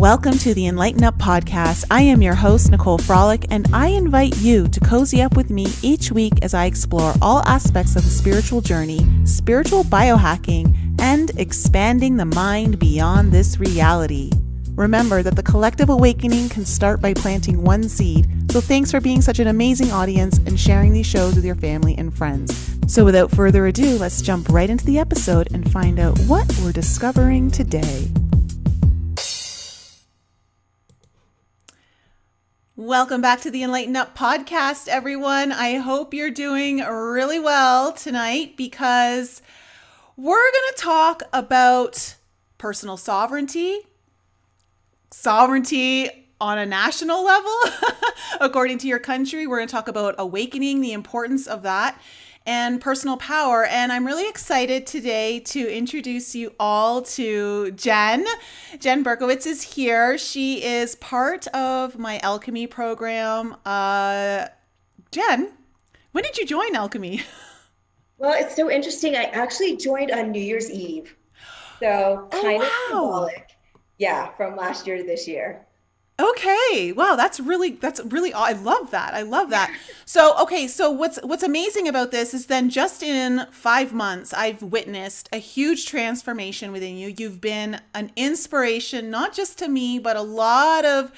Welcome to the enLIGHTenUP podcast. I am your host, Nicole Frolick, and I invite you to cozy up with me each week as I explore all aspects of the spiritual journey, spiritual biohacking, and expanding the mind beyond this reality. Remember that the collective awakening can start by planting one seed, so thanks for being such an amazing audience and sharing these shows with your family and friends. So without further ado, let's jump right into the episode and find out what we're discovering today. Welcome back to the enLIGHTenUP podcast, everyone. I hope you're doing really well tonight because we're going to talk about personal sovereignty on a national level, according to your country. We're going to talk about awakening, the importance of that, and personal power. And I'm really excited today to introduce you all to Jen. Jen Berkowitz is here. She is part of my alchemy program. Jen, when did you join alchemy? Well, it's so interesting. I actually joined on New Year's Eve. So kind of symbolic. Yeah, from last year to this year. Okay. Wow, that's really I love that. So what's amazing about this is then just in 5 months, I've witnessed a huge transformation within you. You've been an inspiration, not just to me, but a lot of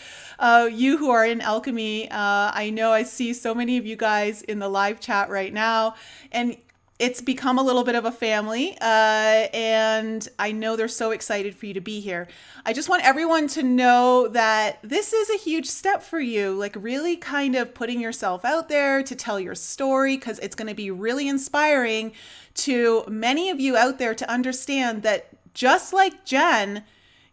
you who are in alchemy. I know I see so many of you guys in the live chat right now, and it's become a little bit of a family, and I know they're so excited for you to be here. I just want everyone to know that this is a huge step for you, like really kind of putting yourself out there to tell your story, because it's going to be really inspiring to many of you out there to understand that just like Jen,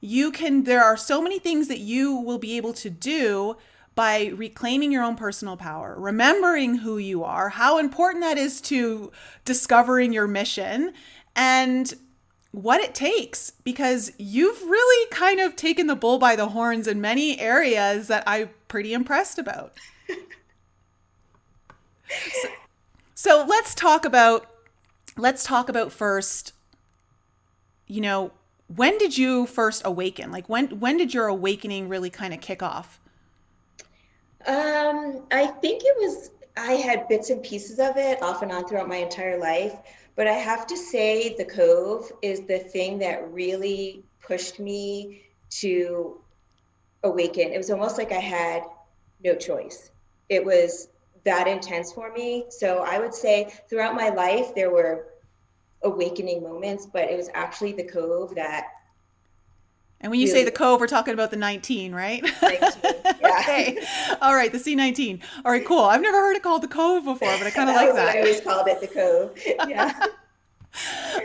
there are so many things that you will be able to do by reclaiming your own personal power, remembering who you are, how important that is to discovering your mission, and what it takes, because you've really kind of taken the bull by the horns in many areas that I'm pretty impressed about. So let's talk about first, when did you first awaken? Like when did your awakening really kind of kick off? I think I had bits and pieces of it off and on throughout my entire life, but I have to say the Cove is the thing that really pushed me to awaken. It was almost like I had no choice. It was that intense for me. So I would say throughout my life, there were awakening moments, but it was actually the Cove that. And when you say the Cove, we're talking about the 19, right? 19, yeah. Okay. All right, the C19. All right, cool. I've never heard it called the Cove before, but I kind of like that. I always called it the Cove. Yeah.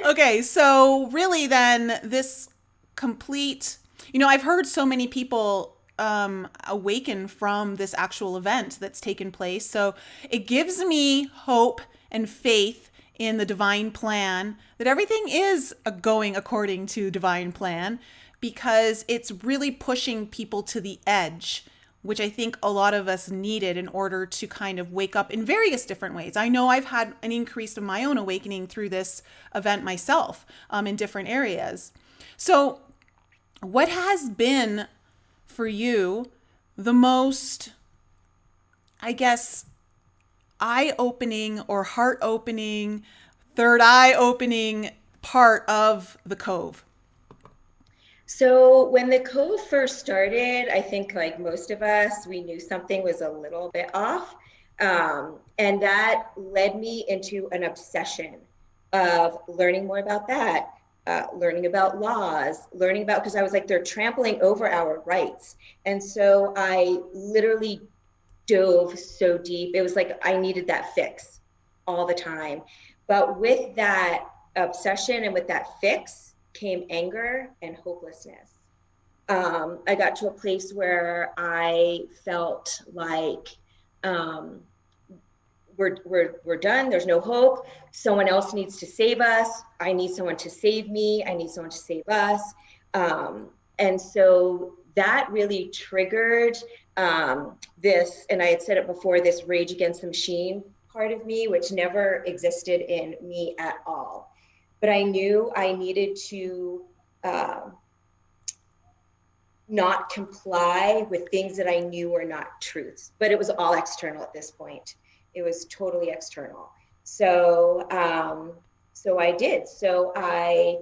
Okay, so really then this complete, I've heard so many people awaken from this actual event that's taken place. So it gives me hope and faith in the divine plan that everything is going according to divine plan, because it's really pushing people to the edge, which I think a lot of us needed in order to kind of wake up in various different ways. I know I've had an increase of my own awakening through this event myself, in different areas. So what has been for you the most, I guess, eye-opening or heart-opening, third eye-opening part of the Cove? So when the Cove first started, I think like most of us, we knew something was a little bit off. And that led me into an obsession of learning more about that, learning about laws, because I was like, they're trampling over our rights. And so I literally dove so deep. It was like I needed that fix all the time. But with that obsession and with that fix, came anger and hopelessness. I got to a place where I felt like we're done. There's no hope. Someone else needs to save us. I need someone to save me. I need someone to save us. And so that really triggered this, and I had said it before, this rage against the machine part of me, which never existed in me at all. But I knew I needed to not comply with things that I knew were not truths, but it was all external at this point. It was totally external. So, so I did. So I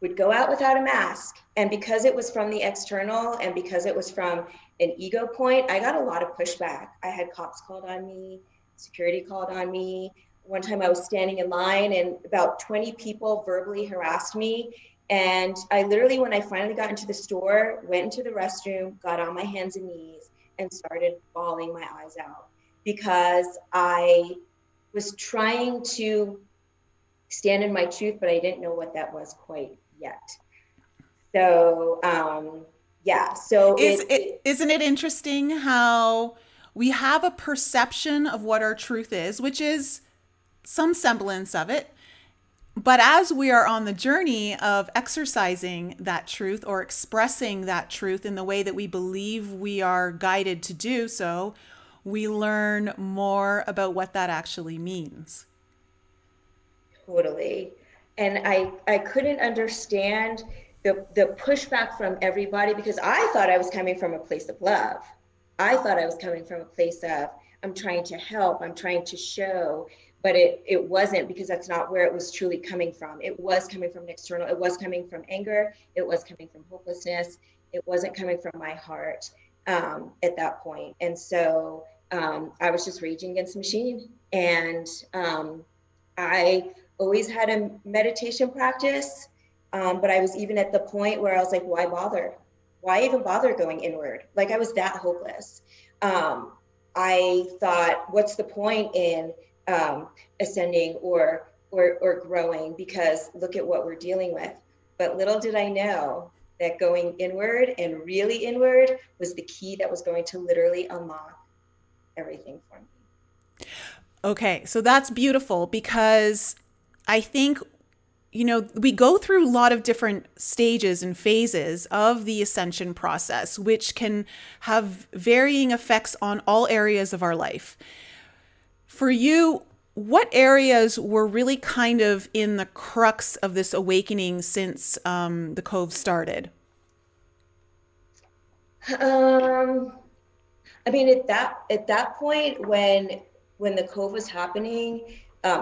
would go out without a mask. And because it was from the external and because it was from an ego point, I got a lot of pushback. I had cops called on me, security called on me. One time I was standing in line and about 20 people verbally harassed me. And I literally, when I finally got into the store, went into the restroom, got on my hands and knees and started bawling my eyes out because I was trying to stand in my truth, but I didn't know what that was quite yet. So, yeah. So isn't it interesting how we have a perception of what our truth is, which is some semblance of it. But as we are on the journey of exercising that truth or expressing that truth in the way that we believe we are guided to do so, we learn more about what that actually means. Totally. And I couldn't understand the pushback from everybody because I thought I was coming from a place of love. I thought I was coming from a place of, I'm trying to help, I'm trying to show, but it wasn't, because that's not where it was truly coming from. It was coming from an external, it was coming from anger, it was coming from hopelessness, it wasn't coming from my heart at that point. And so I was just raging against the machine. And I always had a meditation practice, but I was even at the point where I was like, why bother? Why even bother going inward? Like, I was that hopeless. I thought, what's the point in ascending or growing, because look at what we're dealing with. But little did I know that going inward and really inward was the key that was going to literally unlock everything for me. Okay, so that's beautiful, because I think, we go through a lot of different stages and phases of the ascension process, which can have varying effects on all areas of our life. For you, what areas were really kind of in the crux of this awakening since the Cove started? I mean, at that point, when the Cove was happening,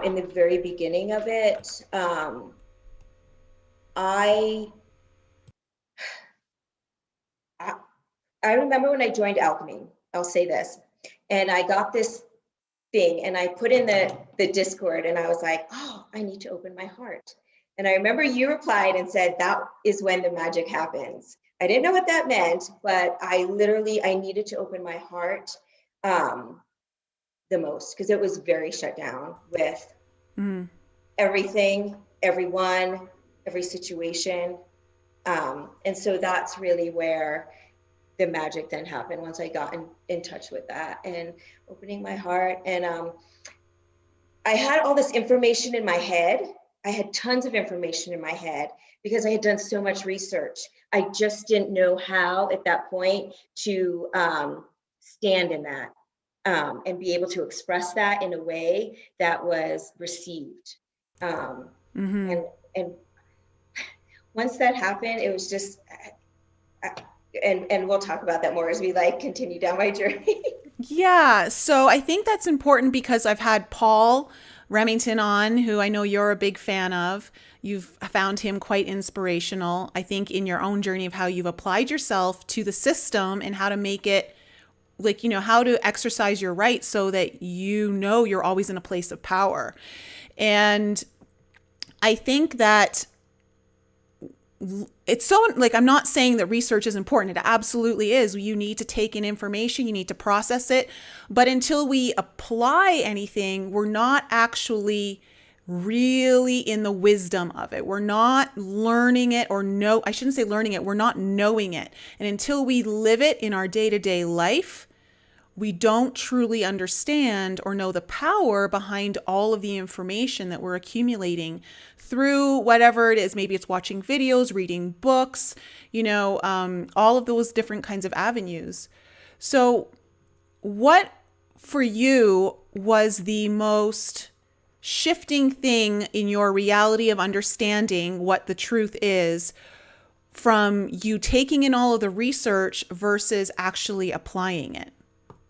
in the very beginning of it, I remember when I joined Alchemy, I'll say this, and I got this thing and I put in the Discord and I was like, oh, I need to open my heart. And I remember you replied and said, that is when the magic happens. I didn't know what that meant, but I needed to open my heart the most, because it was very shut down with everything, everyone, every situation. And so that's really where the magic then happened, once I got in touch with that and opening my heart. And I had all this information in my head. I had tons of information in my head because I had done so much research. I just didn't know how at that point to stand in that and be able to express that in a way that was received. And once that happened, it was just, and we'll talk about that more as we continue down my journey. Yeah, so I think that's important because I've had Paul Remington on, who I know you're a big fan of. You've found him quite inspirational, I think, in your own journey of how you've applied yourself to the system and how to make it how to exercise your rights so that you're always in a place of power. And I think that it's so, I'm not saying that research is important. It absolutely is. You need to take in information, you need to process it. But until we apply anything, we're not actually really in the wisdom of it. We're not learning it, I shouldn't say learning it. We're not knowing it. And until we live it in our day-to-day life, we don't truly understand or know the power behind all of the information that we're accumulating through whatever it is. Maybe it's watching videos, reading books, all of those different kinds of avenues. So what for you was the most shifting thing in your reality of understanding what the truth is from you taking in all of the research versus actually applying it?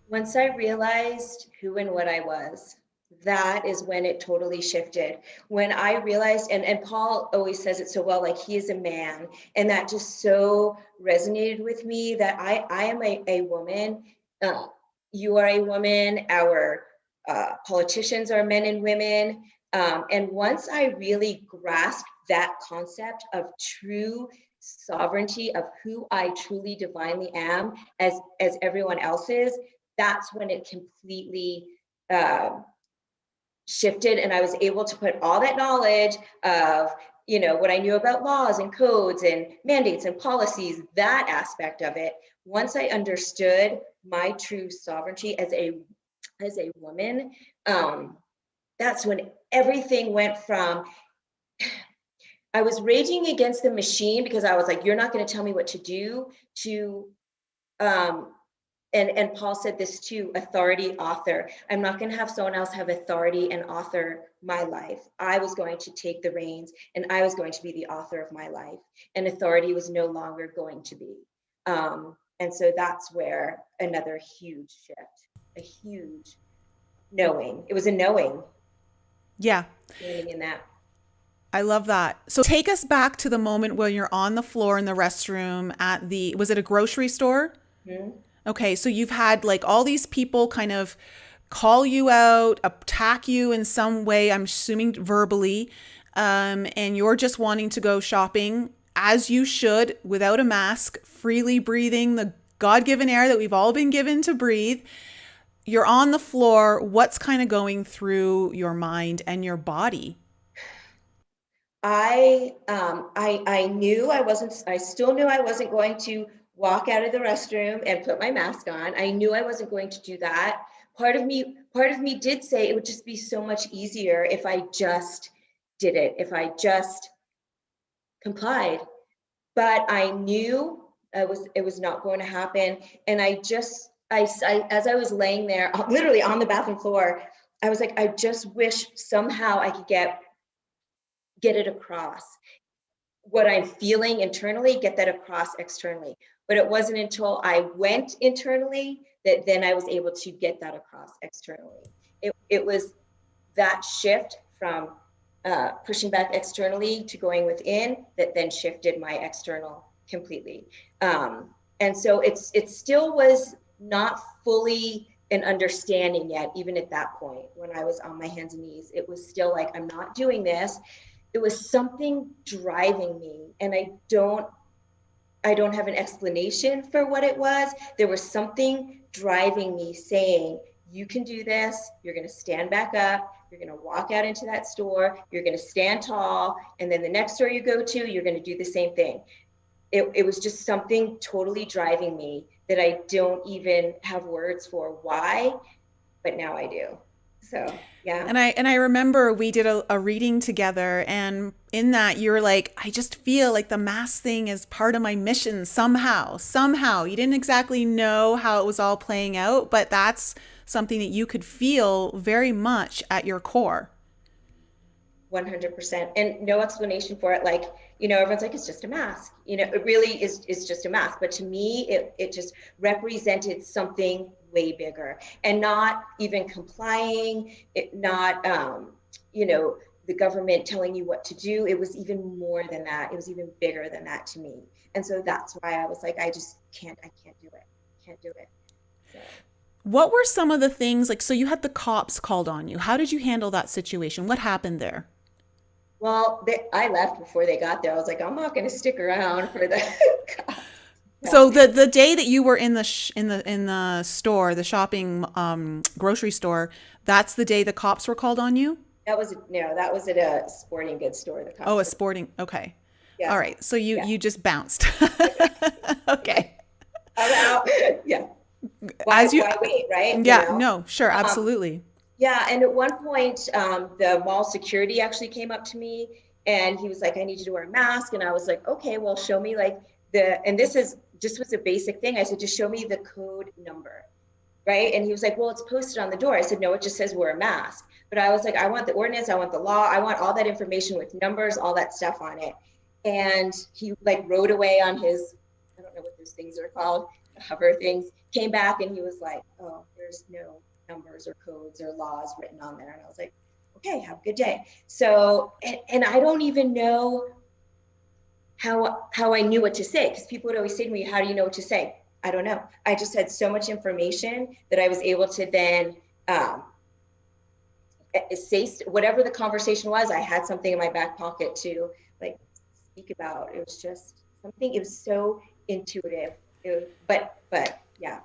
Once I realized who and what I was, that is when it totally shifted. When I realized, and Paul always says it so well, like he is a man. And that just so resonated with me that I am a woman. Uh, you are a woman. Our politicians are men and women. And once I really grasped that concept of true sovereignty of who I truly divinely am as everyone else is, that's when it completely shifted, and I was able to put all that knowledge of what I knew about laws and codes and mandates and policies, that aspect of it. Once I understood my true sovereignty as a woman, that's when everything went from I was raging against the machine because I was like, you're not going to tell me what to do, to and Paul said this too, authority, author. I'm not going to have someone else have authority and author my life. I was going to take the reins and I was going to be the author of my life. And authority was no longer going to be. And so that's where another huge shift, a huge knowing. It was a knowing. Yeah. Knowing in that. I love that. So take us back to the moment when you're on the floor in the restroom at was it a grocery store? Mm-hmm. Okay, so you've had like all these people kind of call you out, attack you in some way, I'm assuming verbally, and you're just wanting to go shopping as you should without a mask, freely breathing the God-given air that we've all been given to breathe. You're on the floor. What's kind of going through your mind and your body? I knew I still knew I wasn't going to walk out of the restroom and put my mask on. I knew I wasn't going to do that. Part of me did say it would just be so much easier if I just did it, if I just complied. But I knew it was not going to happen. And as I was laying there, literally on the bathroom floor, I was like, I just wish somehow I could get it across what I'm feeling internally, get that across externally. But it wasn't until I went internally that then I was able to get that across externally. It was that shift from pushing back externally to going within that then shifted my external completely. And so it still was not fully an understanding yet, even at that point when I was on my hands and knees. It was still like, I'm not doing this. It was something driving me, and I don't have an explanation for what it was. There was something driving me saying, you can do this. You're going to stand back up. You're going to walk out into that store. You're going to stand tall. And then the next store you go to, you're going to do the same thing. It was just something totally driving me that I don't even have words for why, but now I do. So, yeah. And I remember we did a reading together, and in that you were like, I just feel like the mask thing is part of my mission somehow. You didn't exactly know how it was all playing out, but that's something that you could feel very much at your core. 100%. And no explanation for it. Like, everyone's like, it's just a mask. It really is just a mask. But to me, it just represented something way bigger, and not even complying, not, the government telling you what to do. It was even more than that. It was even bigger than that to me. And so that's why I was like, I can't do it. Can't do it. So. What were some of the things, like, so you had the cops called on you. How did you handle that situation? What happened there? Well, I left before they got there. I was like, I'm not going to stick around for the cops. So the day that you were in the store, the shopping grocery store, that's the day the cops were called on you? That was at a sporting goods store. The cops. Oh, a sporting. Okay. Yeah. All right. So you just bounced. Okay. I'm out. Yeah. Why wait, right? Yeah. No. Sure. Absolutely. Yeah. And at one point, the mall security actually came up to me, and he was like, "I need you to wear a mask." And I was like, "Okay, well, show me like and this was a basic thing. I said, just show me the code number." Right. And he was like, "Well, it's posted on the door." I said, "No, it just says wear a mask." But I was like, I want the ordinance. I want the law. I want all that information with numbers, all that stuff on it. and he like rode away on his, I don't know what those things are called, the hover things, came back and he was like, oh, there's no numbers or codes or laws written on there. And I was like, okay, have a good day. So, and I don't even know how I knew what to say, because people would always say to me, how do you know what to say? I don't know. I just had so much information that I was able to then say whatever the conversation was. I had something in my back pocket to like speak about. It was just something. It was so intuitive. But yeah.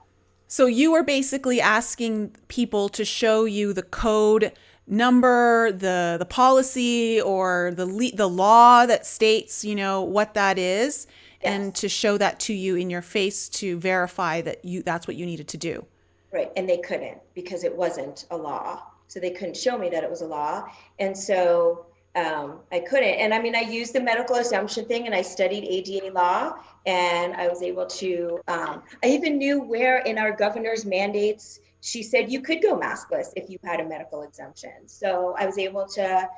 So you were basically asking people to show you the code number, the policy, or the law that states, what that is, and Yes. to show that to you in your face to verify that that's what you needed to do. Right. And they couldn't, because it wasn't a law. So they couldn't show me that it was a law. And so I couldn't. And I mean, I used the medical assumption thing, and I studied ADA law, and I was able to, I even knew where in our governor's mandates, she said you could go maskless if you had a medical exemption. So I was able to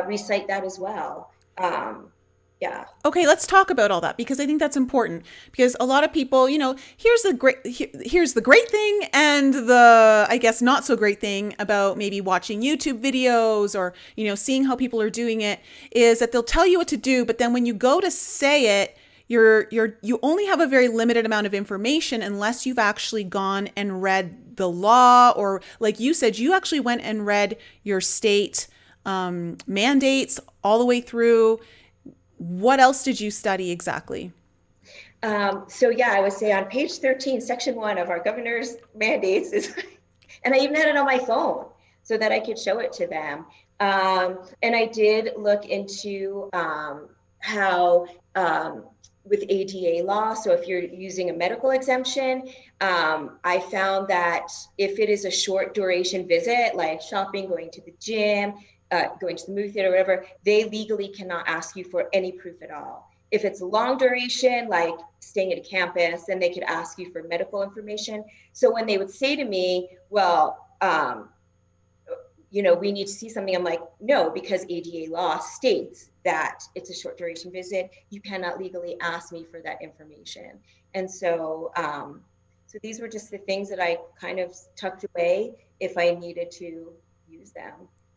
recite that as well. Yeah. Okay, let's talk about all that, because I think that's important, because a lot of people, here's the great thing and the, I guess, not so great thing about maybe watching YouTube videos or, seeing how people are doing it, is that they'll tell you what to do, but then when you go to say it, you only have a very limited amount of information unless you've actually gone and read the law, or like you said, you actually went and read your state mandates all the way through. What else did you study exactly? So yeah, I would say on page 13, section 1 of our governor's mandates is, and I even had it on my phone so that I could show it to them. And I did look into how with ADA law, so if you're using a medical exemption, I found that if it is a short duration visit, like shopping, going to the gym, going to the movie theater, whatever, they legally cannot ask you for any proof at all. If it's long duration, like staying at a campus, then they could ask you for medical information. So when they would say to me, well, we need to see something, I'm like, no, because ADA law states that it's a short duration visit. You cannot legally ask me for that information. And so, so these were just the things that I kind of tucked away if I needed to use them.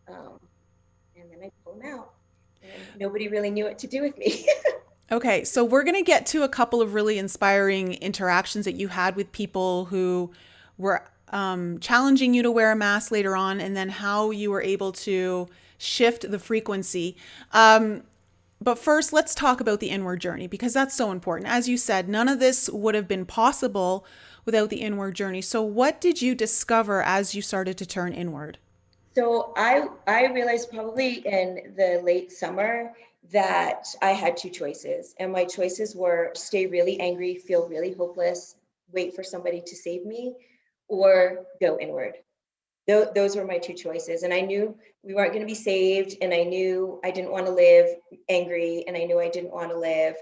And then I pull them out, and nobody really knew what to do with me. Okay, so we're going to get to a couple of really inspiring interactions that you had with people who were challenging you to wear a mask later on, and then how you were able to shift the frequency. But first, let's talk about the inward journey, because that's so important. As you said, none of this would have been possible without the inward journey. So what did you discover as you started to turn inward? So I realized probably in the late summer that I had two choices, and my choices were stay really angry, feel really hopeless, wait for somebody to save me, or go inward. Those were my two choices, and I knew we weren't going to be saved, and I knew I didn't want to live angry, and I knew I didn't want to live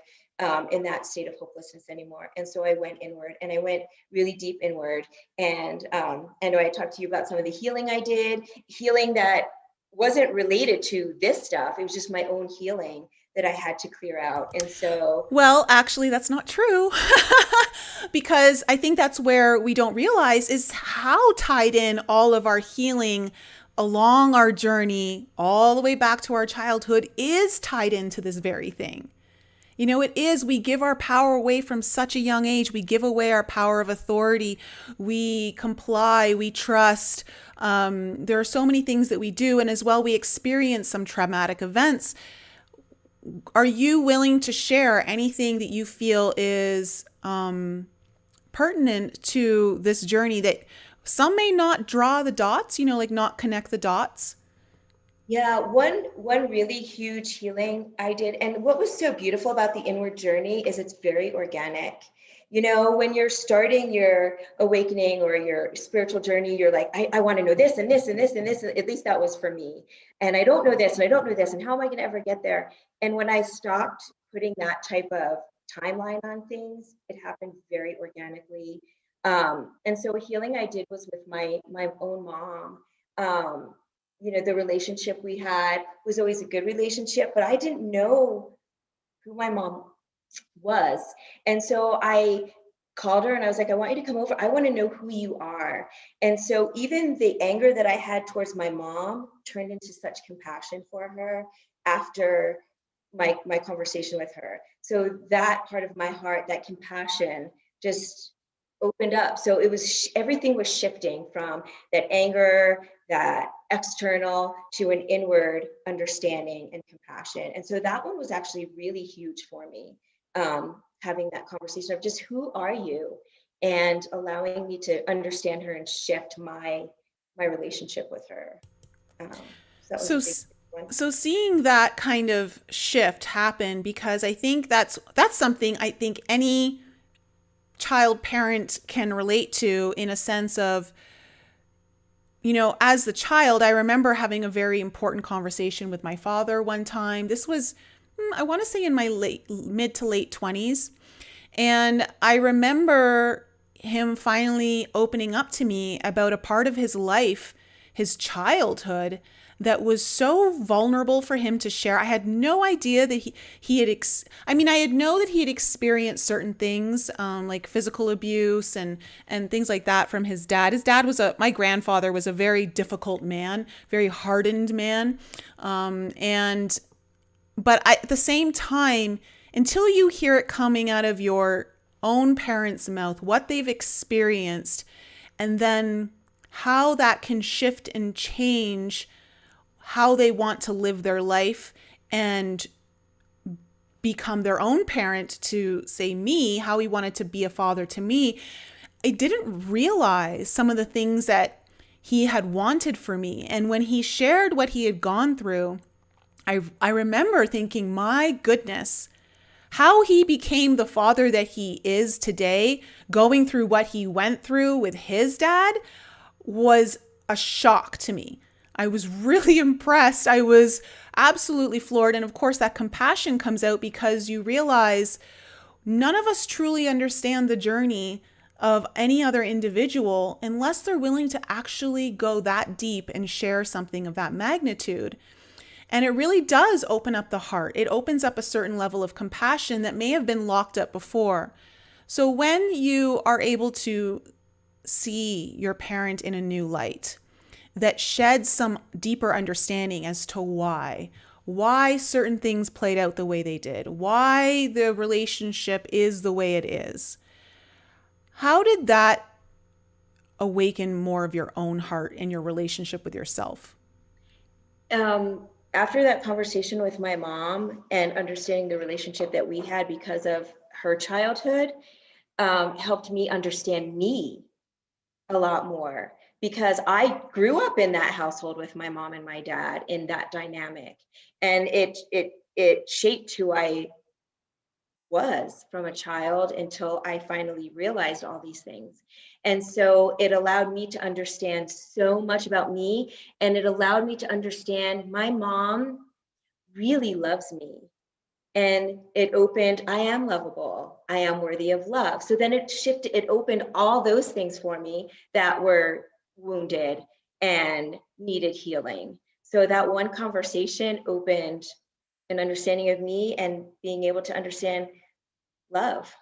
in that state of hopelessness anymore. And so I went inward, and I went really deep inward. And I know I talked to you about some of the healing I did, healing that wasn't related to this stuff. It was just my own healing that I had to clear out. And so, Well, actually, that's not true. Because I think that's where we don't realize is how tied in all of our healing along our journey, all the way back to our childhood, is tied into this very thing. It is, we give our power away from such a young age. We give away our power of authority. We comply, we trust. There are so many things that we do. And as well, we experience some traumatic events. Are you willing to share anything that you feel is pertinent to this journey that some may not draw the dots, like not connect the dots? yeah, one really huge healing I did, and what was so beautiful about the inward journey is it's very organic. When you're starting your awakening or your spiritual journey, you're like, I want to know this and this and this and this. At least that was for me. And I don't know this and I don't know this. And how am I going to ever get there? And when I stopped putting that type of timeline on things, it happened very organically. And so a healing I did was with my own mom. The relationship we had was always a good relationship, but I didn't know who my mom was. And so I called her and I was like, I want you to come over. I want to know who you are. And so even the anger that I had towards my mom turned into such compassion for her after my conversation with her. So that part of my heart, that compassion, just opened up. So it was everything was shifting from that anger, that external, to an inward understanding and compassion. And so that one was actually really huge for me. Having that conversation of just who are you, and allowing me to understand her and shift my relationship with her. So that was So a big one. so seeing that kind of shift happen, because I think that's something I think any child parent can relate to, in a sense of, as the child, I remember having a very important conversation with my father one time. This was, I want to say, in my mid to late 20s. And I remember him finally opening up to me about a part of his life, his childhood, that was so vulnerable for him to share. I had no idea that he had, I had known that he had experienced certain things, like physical abuse and things like that from his dad. His dad was my grandfather was a very difficult man, very hardened man. But at the same time, until you hear it coming out of your own parents' mouth, what they've experienced, and then how that can shift and change how they want to live their life and become their own parent to, say, me, how he wanted to be a father to me, I didn't realize some of the things that he had wanted for me. And when he shared what he had gone through, I remember thinking, my goodness, how he became the father that he is today, going through what he went through with his dad, was a shock to me. I was really impressed. I was absolutely floored. And of course, that compassion comes out because you realize none of us truly understand the journey of any other individual unless they're willing to actually go that deep and share something of that magnitude. And it really does open up the heart. It opens up a certain level of compassion that may have been locked up before. So when you are able to see your parent in a new light, that sheds some deeper understanding as to why certain things played out the way they did, why the relationship is the way it is. How did that awaken more of your own heart and your relationship with yourself? After that conversation with my mom and understanding the relationship that we had because of her childhood, helped me understand me a lot more, because I grew up in that household with my mom and my dad in that dynamic, and it shaped who I was from a child until I finally realized all these things. And so it allowed me to understand so much about me, and it allowed me to understand my mom really loves me. And it opened, I am lovable, I am worthy of love. So then it shifted, it opened all those things for me that were wounded and needed healing. So that one conversation opened an understanding of me and being able to understand love.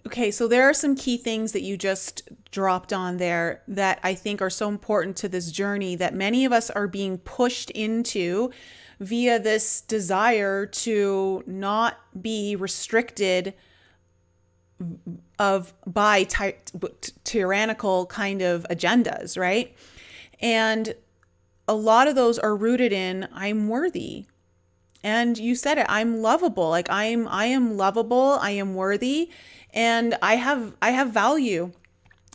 Okay, so there are some key things that you just dropped on there that I think are so important to this journey that many of us are being pushed into via this desire to not be restricted by tyrannical kind of agendas, right? And a lot of those are rooted in I'm worthy. And you said it, I'm lovable. Like I am lovable, I am worthy, and I have value.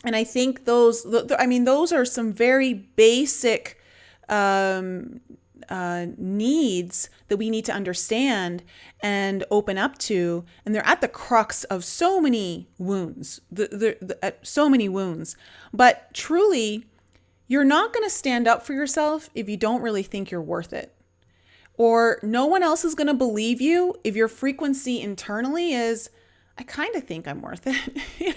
And I think those are some very basic needs that we need to understand and open up to, and they're at the crux of so many wounds, so many wounds. But truly, you're not going to stand up for yourself if you don't really think you're worth it, or no one else is going to believe you if your frequency internally is, I kind of think I'm worth it,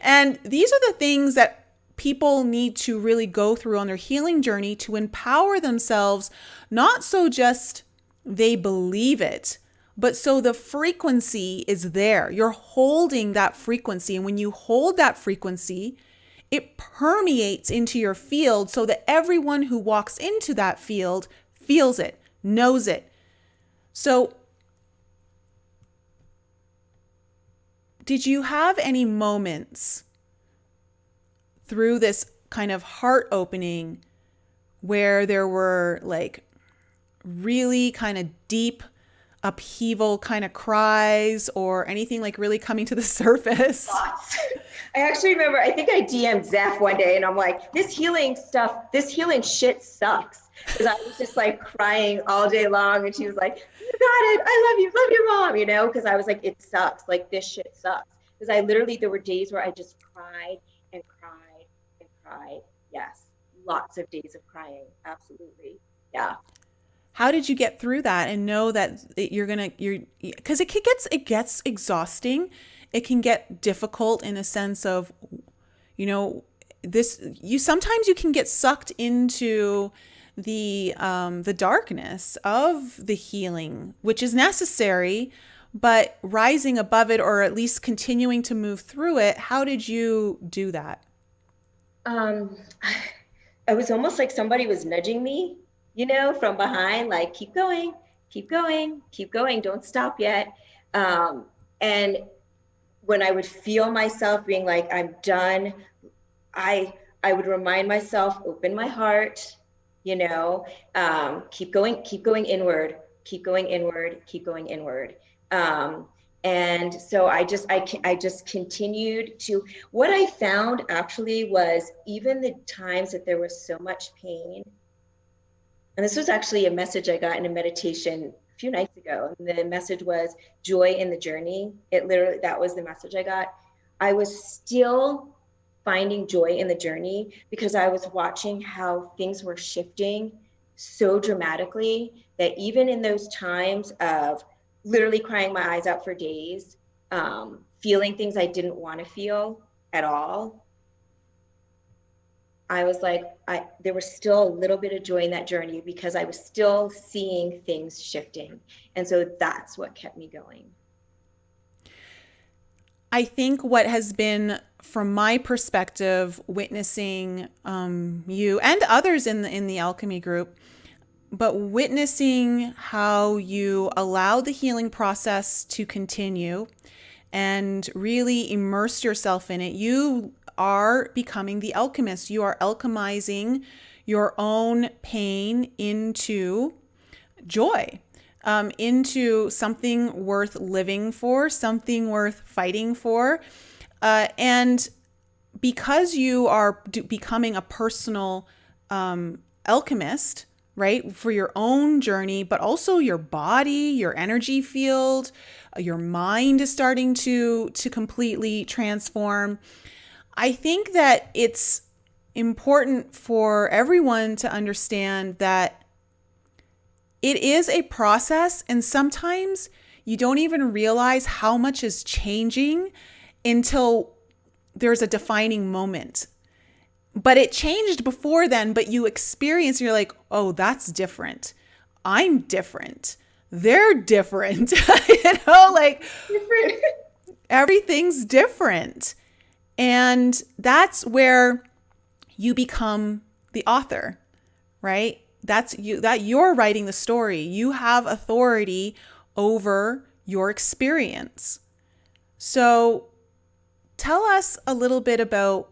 And these are the things that people need to really go through on their healing journey to empower themselves, not so just they believe it, But so the frequency is there. You're holding that frequency. And when you hold that frequency, it permeates into your field so that everyone who walks into that field feels it, knows it. So, did you have any moments through this kind of heart opening where there were like really kind of deep upheaval kind of cries or anything like really coming to the surface? Lots. I actually remember, I think I DM'd Zeph one day and I'm like, this healing shit sucks. Because I was just like crying all day long and she was like, you got it. I love your mom, you know, because I was like, it sucks. Like this shit sucks. Because there were days where I just cried and cried and cried. Yes. Lots of days of crying. Absolutely. Yeah. How did you get through that and know that because it gets exhausting. It can get difficult in a sense of, sometimes you can get sucked into the darkness of the healing, which is necessary, but rising above it or at least continuing to move through it. How did you do that? It was almost like somebody was nudging me, from behind, like, keep going, don't stop yet. And when I would feel myself being like, I'm done, I would remind myself, open my heart, keep going inward. And so I just continued to, what I found actually was even the times that there was so much pain, and this was actually a message I got in a meditation a few nights ago. And the message was joy in the journey. That was the message I got. I was still finding joy in the journey because I was watching how things were shifting so dramatically that even in those times of literally crying my eyes out for days, feeling things I didn't want to feel at all, I was like, there was still a little bit of joy in that journey because I was still seeing things shifting. And so that's what kept me going. I think what has been, from my perspective, witnessing you and others in the alchemy group, but witnessing how you allow the healing process to continue and really immerse yourself in it. You are becoming the alchemist. You are alchemizing your own pain into joy, into something worth living for, something worth fighting for. And because you are becoming a personal alchemist, right, for your own journey, but also your body, your energy field, your mind is starting to completely transform. I think that it's important for everyone to understand that it is a process, and sometimes you don't even realize how much is changing until there's a defining moment. But it changed before then, but you experience, you're like, oh, that's different. I'm different. They're different. Like different. Everything's different. And that's where you become the author, right? That's you, that you're writing the story. You have authority over your experience. So tell us a little bit about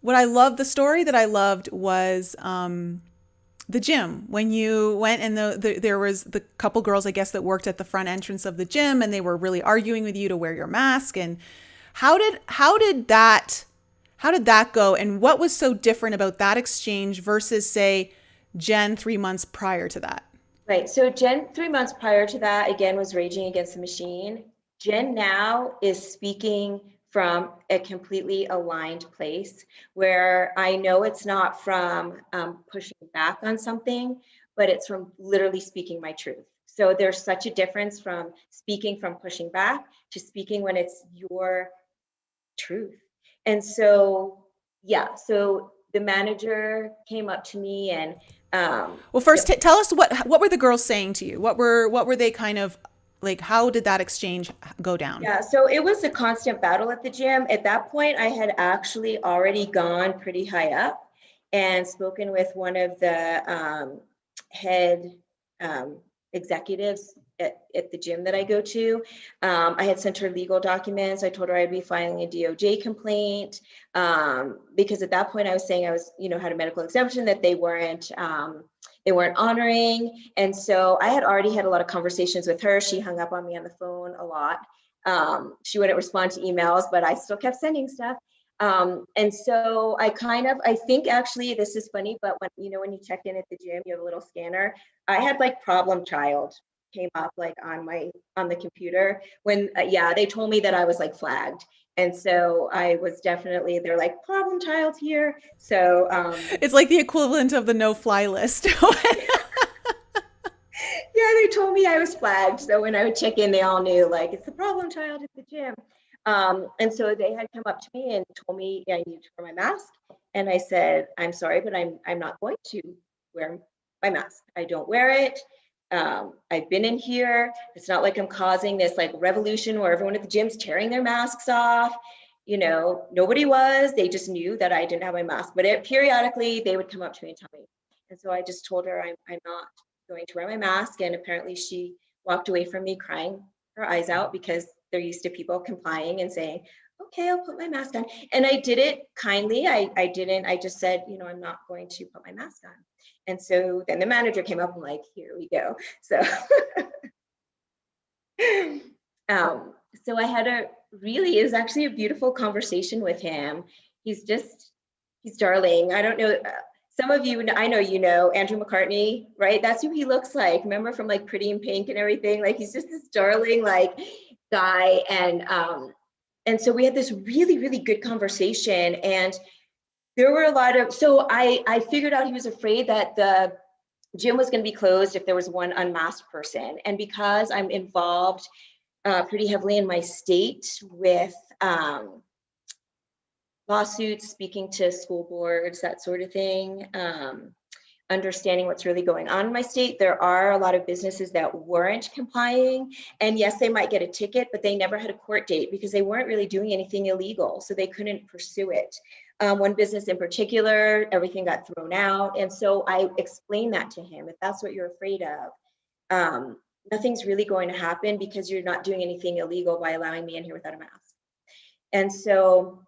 what I love. The story that I loved was the gym. When you went and there was the couple girls, I guess, that worked at the front entrance of the gym, and they were really arguing with you to wear your mask. And how did that go? And what was so different about that exchange versus, say, Jen 3 months prior to that? Right. So Jen 3 months prior to that, again, was raging against the machine. Jen now is speaking from a completely aligned place where I know it's not from pushing back on something, but it's from literally speaking my truth. So there's such a difference from speaking from pushing back to speaking when it's your truth. And so, yeah, so the manager came up to me and well, first tell us what were the girls saying to you? What were they kind of Like, how did that exchange go down? Yeah, so it was a constant battle at the gym. At that point, I had actually already gone pretty high up and spoken with one of the head um, executives at the gym that I go to. I had sent her legal documents. I told her I'd be filing a DOJ complaint because at that point I was saying I was, had a medical exemption that they weren't honoring. And so I had already had a lot of conversations with her. She hung up on me on the phone a lot. She wouldn't respond to emails, but I still kept sending stuff. And so I think actually this is funny, but when you check in at the gym, you have a little scanner. I had like problem child came up like on the computer when, they told me that I was like flagged. And so I was definitely, they're like problem child here. So, It's like the equivalent of the no-fly list. yeah, they told me I was flagged. So when I would check in, they all knew like it's the problem child at the gym. And so they had come up to me and told me, I need to wear my mask. And I said, I'm sorry, but I'm not going to wear my mask. I don't wear it. I've been in here. It's not like I'm causing this like revolution where everyone at the gym's tearing their masks off. Nobody was. They just knew that I didn't have my mask. But periodically, they would come up to me and tell me. And so I just told her I'm not going to wear my mask. And apparently she walked away from me crying her eyes out because they're used to people complying and saying, okay, I'll put my mask on. And I did it kindly. I just said, I'm not going to put my mask on. And so then the manager came up and like, here we go. So, so I had it was actually a beautiful conversation with him. He's darling. I don't know. Some of you, I know Andrew McCartney, right? That's who he looks like. Remember from like Pretty in Pink and everything? Like he's just this darling like guy. And so we had this really, really good conversation. And there were so I figured out he was afraid that the gym was going to be closed if there was one unmasked person. And because I'm involved pretty heavily in my state with lawsuits, speaking to school boards, that sort of thing, understanding what's really going on in my state. There are a lot of businesses that weren't complying. And yes, they might get a ticket, but they never had a court date because they weren't really doing anything illegal. So they couldn't pursue it. One business in particular, everything got thrown out. And so I explained that to him. If that's what you're afraid of, nothing's really going to happen because you're not doing anything illegal by allowing me in here without a mask. And so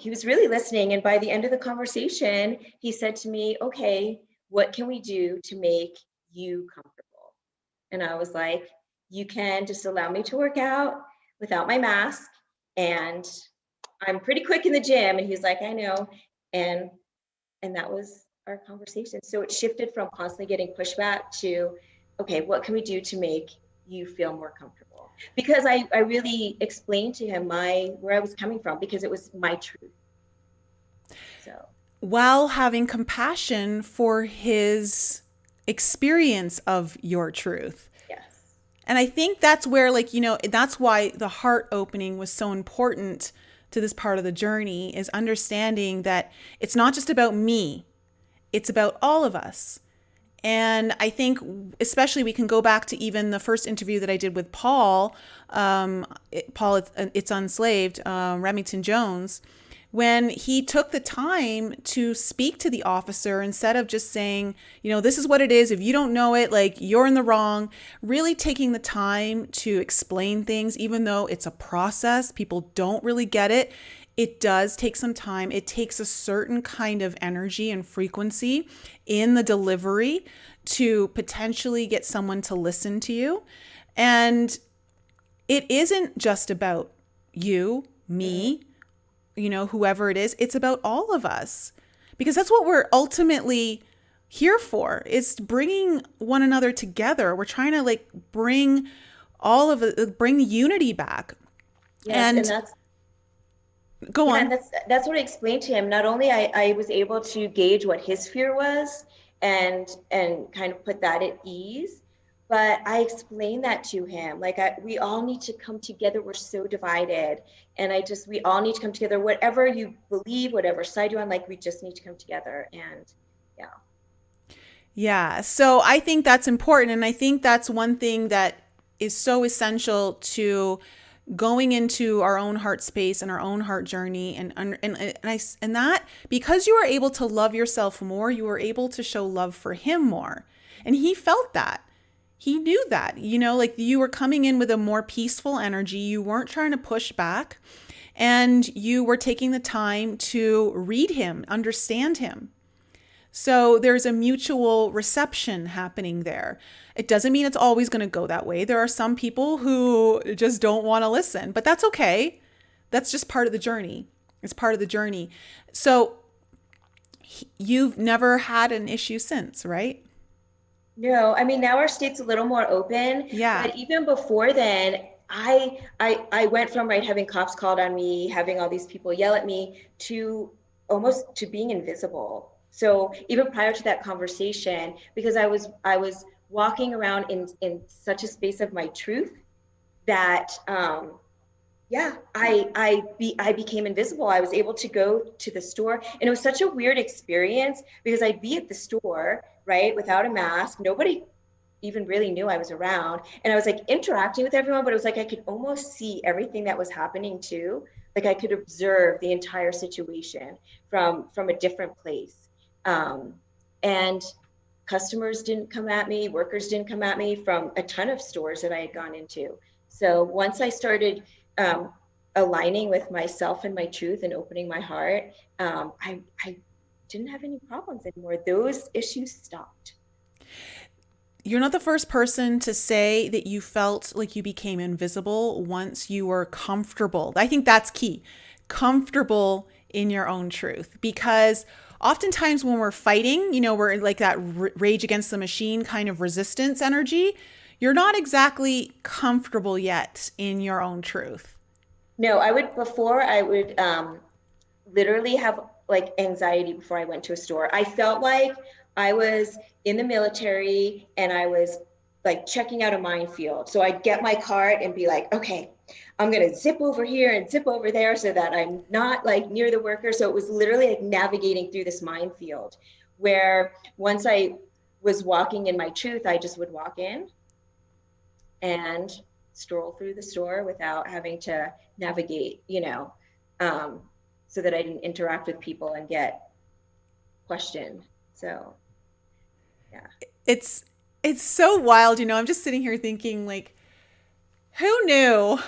he was really listening. And by the end of the conversation, he said to me, okay, what can we do to make you comfortable? And I was like, you can just allow me to work out without my mask. And I'm pretty quick in the gym. And he's like, I know. And that was our conversation. So it shifted from constantly getting pushback to, okay, what can we do to make you feel more comfortable? Because I really explained to him where I was coming from because it was my truth. So While having compassion for his experience of your truth. yes. And I think that's where, that's why the heart opening was so important to this part of the journey, is understanding that it's not just about me, it's about all of us. And I think especially we can go back to even the first interview that I did with Paul, It's Unslaved, Remington Jones, when he took the time to speak to the officer instead of just saying, this is what it is. If you don't know it, like you're in the wrong, really taking the time to explain things, even though it's a process, people don't really get it. It does take some time. It takes a certain kind of energy and frequency in the delivery to potentially get someone to listen to you. And it isn't just about you, me, whoever it is. It's about all of us, because that's what we're ultimately here for, is bringing one another together. We're trying to bring all of it, bring the unity back. Yes, and that's go on. That's what I explained to him. Not only I was able to gauge what his fear was and kind of put that at ease, but I explained that to him. We all need to come together. We're so divided. And we all need to come together. Whatever you believe, whatever side you're on, we just need to come together. And yeah. So I think that's important. And I think that's one thing that is so essential to going into our own heart space and our own heart journey, and that because you are able to love yourself more, you are able to show love for him more. And he felt that. He knew that, like you were coming in with a more peaceful energy. You weren't trying to push back, and you were taking the time to read him, understand him. So there's a mutual reception happening there. It doesn't mean it's always going to go that way. There are some people who just don't want to listen, but that's okay. That's just part of the journey. It's part of the journey. So you've never had an issue since, right? No, I mean, now our state's a little more open. Yeah. But even before then, I went from right having cops called on me, having all these people yell at me, to almost to being invisible. So even prior to that conversation, because I was walking around in such a space of my truth that yeah, I became invisible. I was able to go to the store, and it was such a weird experience because I'd be at the store, right, without a mask. Nobody even really knew I was around, and I was like interacting with everyone, but it was like I could almost see everything that was happening too. Like I could observe the entire situation from a different place. And customers didn't come at me, workers didn't come at me from a ton of stores that I had gone into. So once I started aligning with myself and my truth and opening my heart, I didn't have any problems anymore. Those issues stopped. You're not the first person to say that you felt like you became invisible once you were comfortable. I think that's key. Comfortable in your own truth. Because oftentimes when we're fighting, we're like that rage against the machine kind of resistance energy. You're not exactly comfortable yet in your own truth. No, before I would literally have like anxiety before I went to a store. I felt like I was in the military and I was like checking out a minefield. So I'd get my cart and be like, okay, I'm going to zip over here and zip over there so that I'm not like near the worker. So it was literally like navigating through this minefield where once I was walking in my truth, I just would walk in and stroll through the store without having to navigate, so that I didn't interact with people and get questioned. So, yeah. It's so wild, I'm just sitting here thinking like, who knew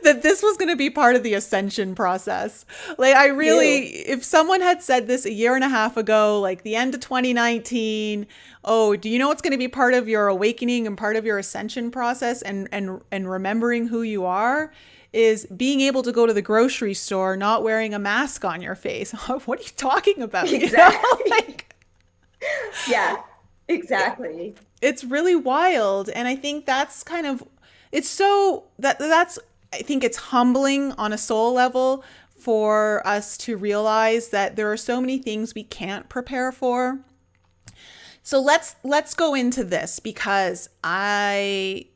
that this was going to be part of the ascension process? Like I really, if someone had said this a year and a half ago, like the end of 2019, oh, do you know what's going to be part of your awakening and part of your ascension process and remembering who you are is being able to go to the grocery store, not wearing a mask on your face. What are you talking about? Exactly. Yeah, exactly. It's really wild. And I think that's kind of, it's so that's, I think it's humbling on a soul level for us to realize that there are so many things we can't prepare for. So let's go into this because I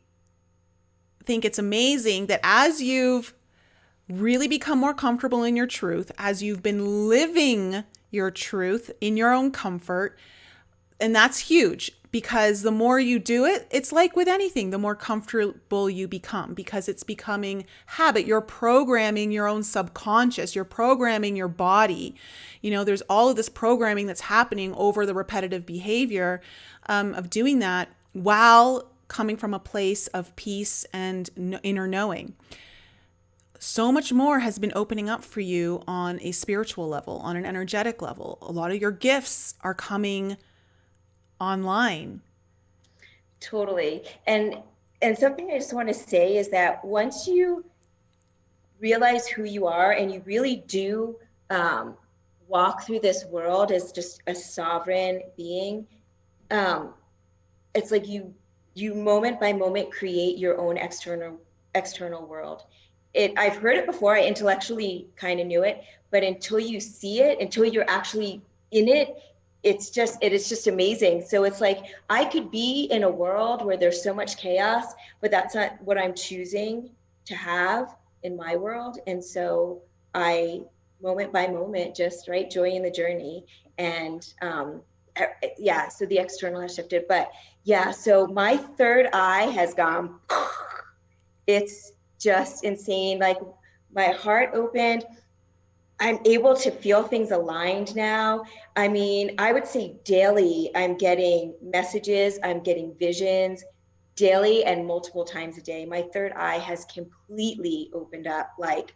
think it's amazing that as you've really become more comfortable in your truth, as you've been living your truth in your own comfort, and that's huge because the more you do it, it's like with anything, the more comfortable you become because it's becoming habit. You're programming your own subconscious. You're programming your body. There's all of this programming that's happening over the repetitive behavior of doing that while coming from a place of peace and inner knowing. So much more has been opening up for you on a spiritual level, on an energetic level. A lot of your gifts are coming online. Totally. And something I just want to say is that once you realize who you are and you really do walk through this world as just a sovereign being, it's like you moment by moment create your own external world. I've heard it before. I intellectually kind of knew it, but until you see it, until you're actually in it, it is just amazing. So it's like I could be in a world where there's so much chaos, but that's not what I'm choosing to have in my world. And so I, moment by moment, just joy in the journey. And so the external has shifted, but Yeah, so my third eye has gone, it's just insane. Like my heart opened. I'm able to feel things aligned now. I mean, I would say daily, I'm getting messages, I'm getting visions daily and multiple times a day. My third eye has completely opened up. Like,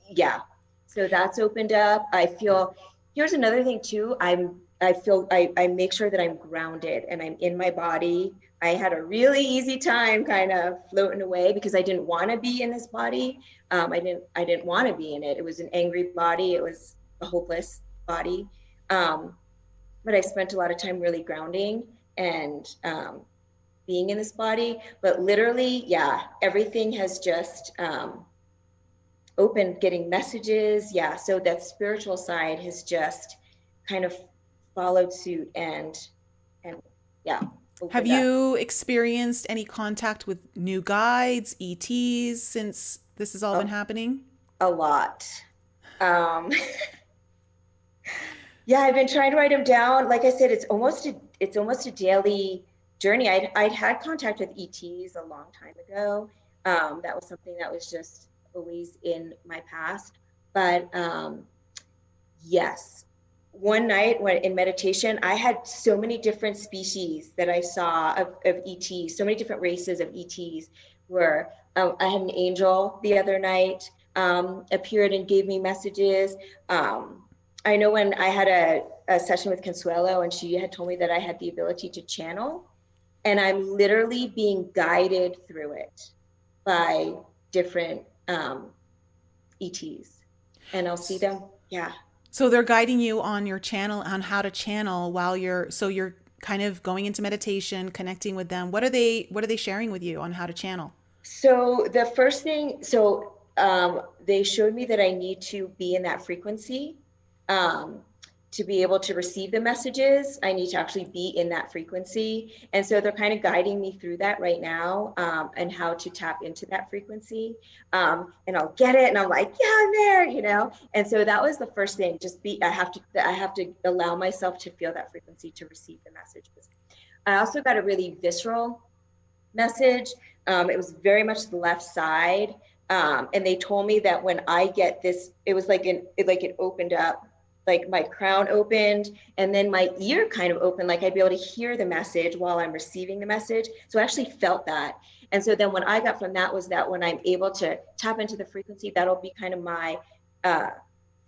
yeah. So that's opened up. I feel, here's another thing too. I make sure that I'm grounded and I'm in my body. I had a really easy time kind of floating away because I didn't want to be in this body. I didn't want to be in it. It was an angry body. It was a hopeless body. Um, but I spent a lot of time really grounding and being in this body. But literally, yeah, everything has just open, getting messages. Yeah. So that spiritual side has just kind of followed suit and yeah, Have opened up you experienced any contact with new guides, ETs, since this has all a, been happening? a lot. Um, yeah, I've been trying to write them down. Like I said, it's almost a daily journey. I'd had contact with ETs a long time ago. That was something that was just always in my past. But yes, one night when in meditation, I had so many different species that I saw of ETs, so many different races of ETs. Where I had an angel the other night appeared and gave me messages. I know when I had a session with Consuelo, and she had told me that I had the ability to channel, and I'm literally being guided through it by different ETs, and I'll see them. Yeah. So they're guiding you on your channel on how to channel while you're kind of going into meditation, connecting with them. What are they sharing with you on how to channel? So the first thing, they showed me that I need to be in that frequency um, to be able to receive the messages. I need to actually be in that frequency, and so they're kind of guiding me through that right now and how to tap into that frequency. And I'll get it, and I'm like, yeah, I'm there, you know. And so that was the first thing. Just be. I have to allow myself to feel that frequency to receive the messages. I also got a really visceral message. It was very much the left side. And they told me that when I get this, it was like it opened up, like my crown opened and then my ear kind of opened, like I'd be able to hear the message while I'm receiving the message. So I actually felt that. And so then what I got from that was that when I'm able to tap into the frequency, that'll be kind of my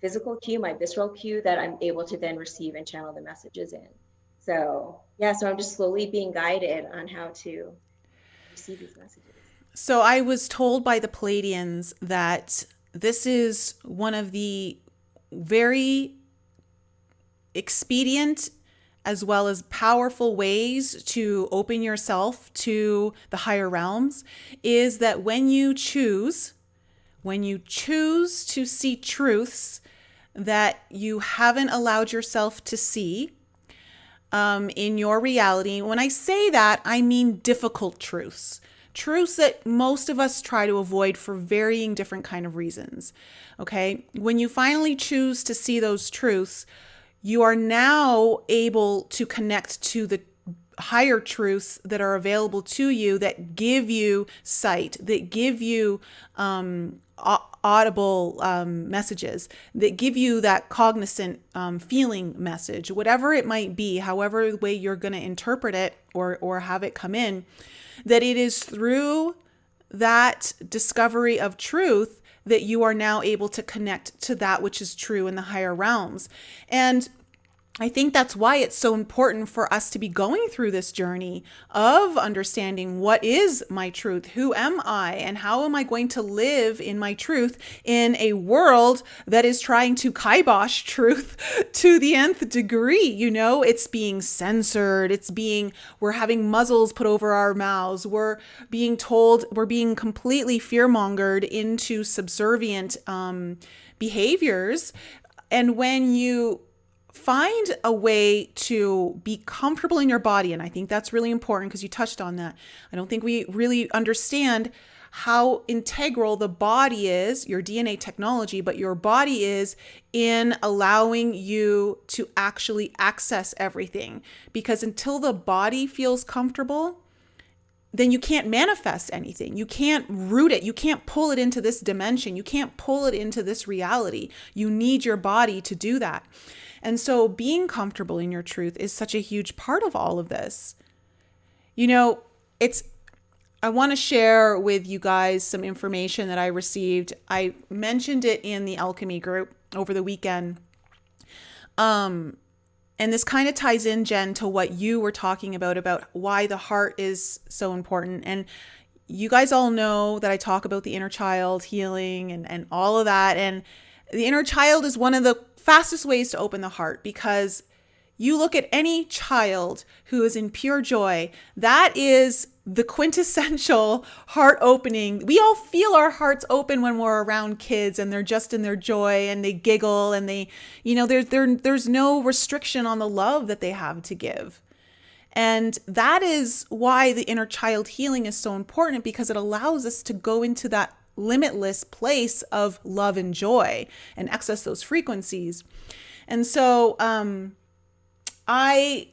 physical cue, my visceral cue that I'm able to then receive and channel the messages in. So yeah, so I'm just slowly being guided on how to receive these messages. So I was told by the Palladians that this is one of the very expedient as well as powerful ways to open yourself to the higher realms is that when you choose to see truths that you haven't allowed yourself to see in your reality. When I say that, I mean difficult truths. Truths that most of us try to avoid for varying different kind of reasons. Okay? When you finally choose to see those truths, you are now able to connect to the higher truths that are available to you that give you sight, that give you audible messages, that give you that cognizant feeling message, whatever it might be, however way you're going to interpret it or have it come in, that it is through that discovery of truth that you are now able to connect to that which is true in the higher realms. And I think that's why it's so important for us to be going through this journey of understanding what is my truth, who am I, and how am I going to live in my truth in a world that is trying to kibosh truth to the nth degree. You know, it's being censored. We're having muzzles put over our mouths. We're being told, we're being completely fear-mongered into subservient behaviors. And when you find a way to be comfortable in your body. And I think that's really important because you touched on that. I don't think we really understand how integral the body is, your DNA technology, but your body is in allowing you to actually access everything. Because until the body feels comfortable, then you can't manifest anything. You can't root it. You can't pull it into this dimension. You can't pull it into this reality. You need your body to do that. And so being comfortable in your truth is such a huge part of all of this. You know, I want to share with you guys some information that I received. I mentioned it in the Alchemy group over the weekend. And this kind of ties in, Jen, to what you were talking about why the heart is so important. And you guys all know that I talk about the inner child healing and all of that. And the inner child is one of the fastest ways to open the heart, because you look at any child who is in pure joy, that is the quintessential heart opening. We all feel our hearts open when we're around kids and they're just in their joy and they giggle and they, there's no restriction on the love that they have to give. And that is why the inner child healing is so important, because it allows us to go into that limitless place of love and joy and access those frequencies. And so, I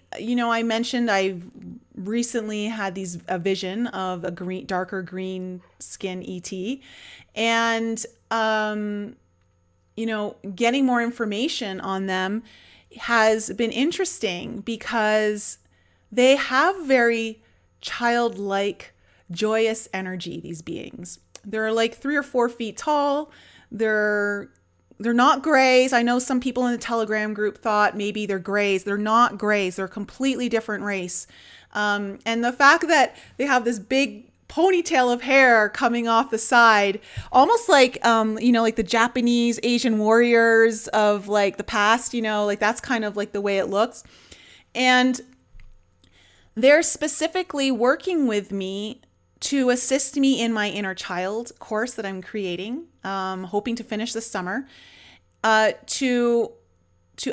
mentioned I've recently had a vision of a darker green skin ET, and, getting more information on them has been interesting because they have very childlike, joyous energy, these beings. They're like 3 or 4 feet tall. They're not grays. I know some people in the Telegram group thought maybe they're grays. They're not grays. They're a completely different race. And the fact that they have this big ponytail of hair coming off the side, almost like, like the Japanese Asian warriors of like the past, like that's kind of like the way it looks. And they're specifically working with me to assist me in my inner child course that I'm creating, hoping to finish this summer, to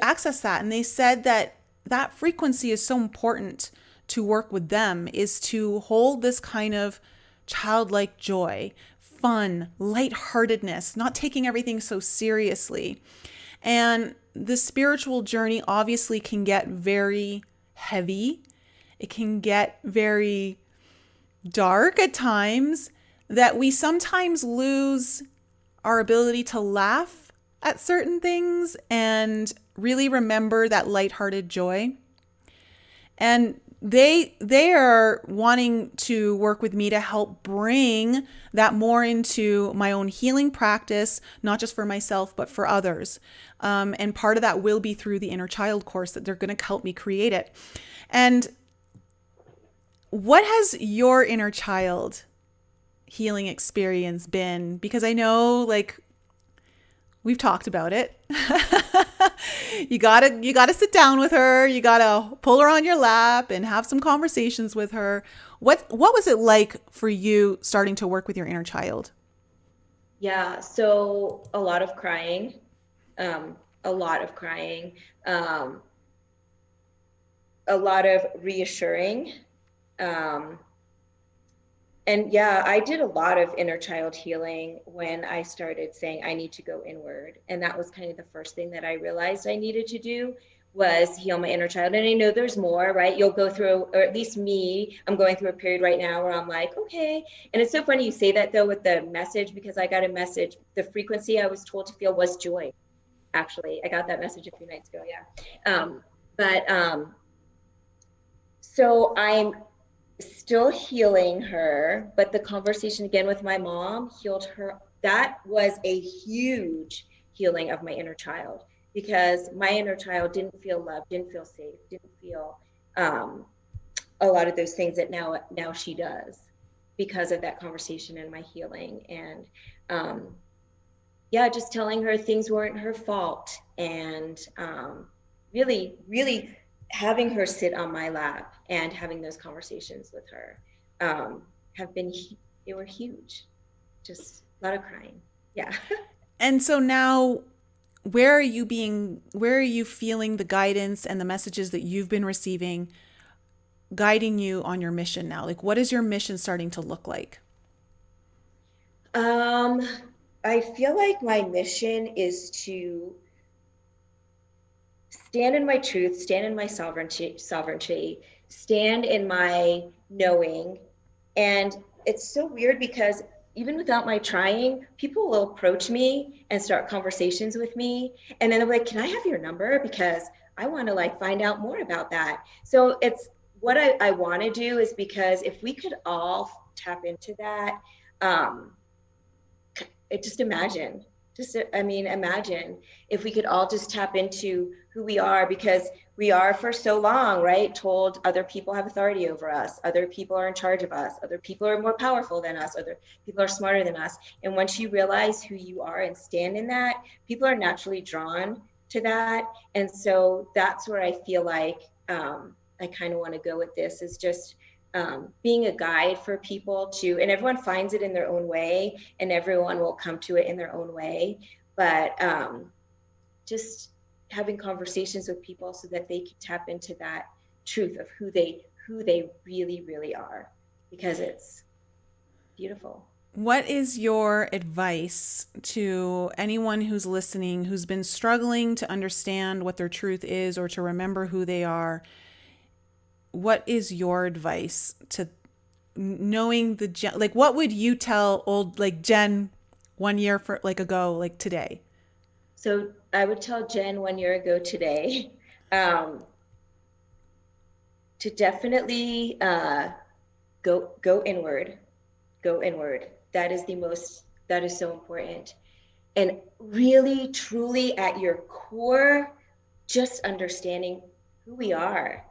access that. And they said that frequency is so important to work with them, is to hold this kind of childlike joy, fun, lightheartedness, not taking everything so seriously. And the spiritual journey obviously can get very heavy. It can get very dark at times, that we sometimes lose our ability to laugh at certain things and really remember that lighthearted joy. And they are wanting to work with me to help bring that more into my own healing practice, not just for myself, but for others. And part of that will be through the inner child course that they're going to help me create it. And what has your inner child healing experience been? Because I know, like, we've talked about it. You gotta sit down with her. You gotta pull her on your lap and have some conversations with her. What was it like for you starting to work with your inner child? Yeah, so a lot of crying, a lot of reassuring. And yeah, I did a lot of inner child healing when I started saying I need to go inward. And that was kind of the first thing that I realized I needed to do, was heal my inner child. And I know there's more, right? You'll go through, or at least me, I'm going through a period right now where I'm like, okay. And it's so funny you say that though with the message, because I got a message, the frequency I was told to feel was joy. Actually, I got that message a few nights ago. Yeah. So I'm still healing her, but the conversation again with my mom healed her. That was a huge healing of my inner child, because my inner child didn't feel loved, didn't feel safe, didn't feel a lot of those things that now she does, because of that conversation and my healing. And just telling her things weren't her fault, and really, really having her sit on my lap and having those conversations with her they were huge. Just a lot of crying. Yeah. And so now, where are you feeling the guidance and the messages that you've been receiving guiding you on your mission now? Like, what is your mission starting to look like? Um, I feel like my mission is to stand in my truth, stand in my sovereignty, stand in my knowing. And it's so weird because even without my trying, people will approach me and start conversations with me. And then they're like, can I have your number? Because I want to like find out more about that. So it's what I want to do is because if we could all tap into that, um, just imagine, imagine if we could all just tap into who we are, because we are for so long, right, told other people have authority over us, other people are in charge of us, other people are more powerful than us, other people are smarter than us. And once you realize who you are and stand in that, people are naturally drawn to that. And so that's where I feel like I kind of want to go with this, is just being a guide for people to, and everyone finds it in their own way and everyone will come to it in their own way. But just having conversations with people so that they can tap into that truth of who they really, really are, because it's beautiful. What is your advice to anyone who's listening, who's been struggling to understand what their truth is or to remember who they are? What is your advice to knowing like, what would you tell old, like Jen 1 year ago, like today? So I would tell Jen 1 year ago today, to definitely go inward, go inward. That is so important. And really, truly at your core, just understanding who we are,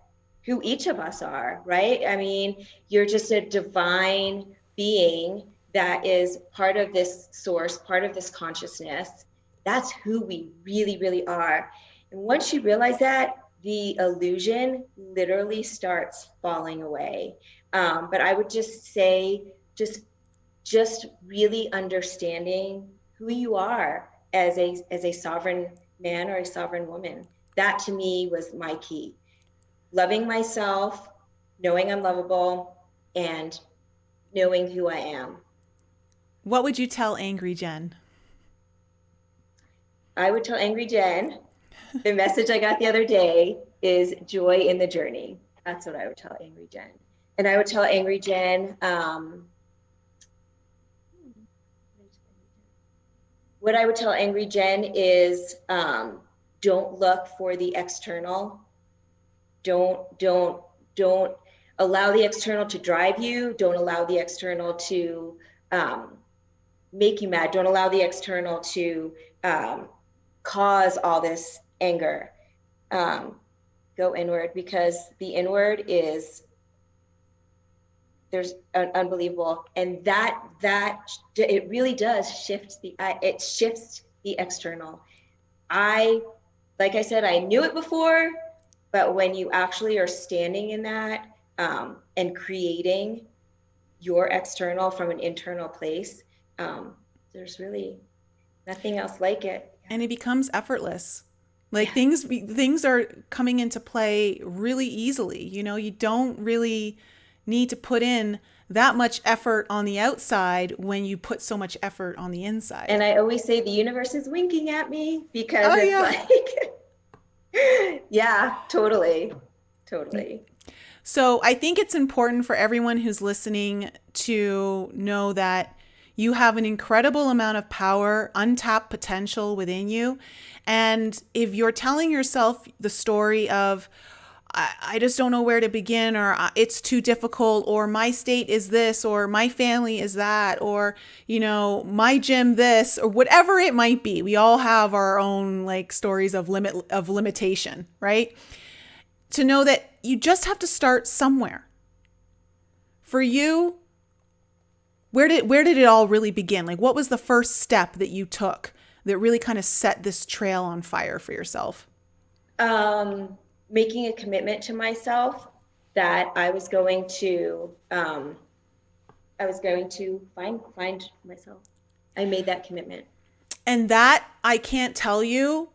who each of us are, right? I mean, you're just a divine being that is part of this source, part of this consciousness. That's who we really, really are. And once you realize that, the illusion literally starts falling away. But I would just say, just really understanding who you are as a sovereign man or a sovereign woman. That to me was my key. Loving myself, knowing I'm lovable, and knowing who I am. What would you tell angry Jen? I would tell angry Jen, the message I got the other day is joy in the journey. That's what I would tell angry Jen. And I would tell angry Jen, what I would tell angry Jen is, don't look for the external. Don't allow the external to drive you. Don't allow the external to make you mad. Don't allow the external to cause all this anger. Go inward, because the inward is, there's unbelievable. And that it really does shift it shifts the external. Like I said, I knew it before, but when you actually are standing in that and creating your external from an internal place, there's really nothing else like it. And it becomes effortless. Like, yeah. Things are coming into play really easily. You know, you don't really need to put in that much effort on the outside when you put so much effort on the inside. And I always say the universe is winking at me, because it's like, yeah, totally. So I think it's important for everyone who's listening to know that you have an incredible amount of power, untapped potential within you. And if you're telling yourself the story of, I just don't know where to begin, or it's too difficult, or my state is this, or my family is that, or, you know, my gym this, or whatever it might be. We all have our own like stories of limitation, right? To know that you just have to start somewhere. For you, where did it all really begin? Like, what was the first step that you took that really kind of set this trail on fire for yourself? Making a commitment to myself that I was going to find myself. I made that commitment. And that, I can't tell you,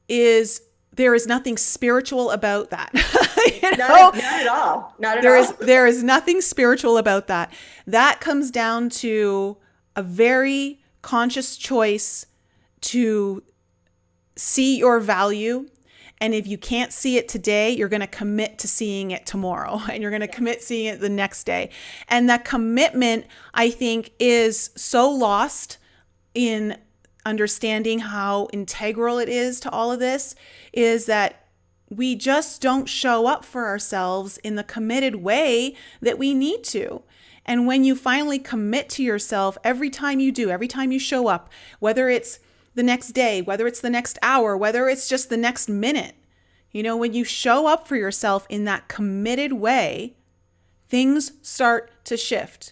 is there is nothing spiritual about that. Not at all. Not at all. There is nothing spiritual about that. That comes down to a very conscious choice to see your value. And if you can't see it today, you're going to commit to seeing it tomorrow, and you're going to commit seeing it the next day. And that commitment, I think, is so lost in understanding how integral it is to all of this, is that we just don't show up for ourselves in the committed way that we need to. And when you finally commit to yourself, every time you do, every time you show up, whether it's the next day, whether it's the next hour, whether it's just the next minute, when you show up for yourself in that committed way, things start to shift,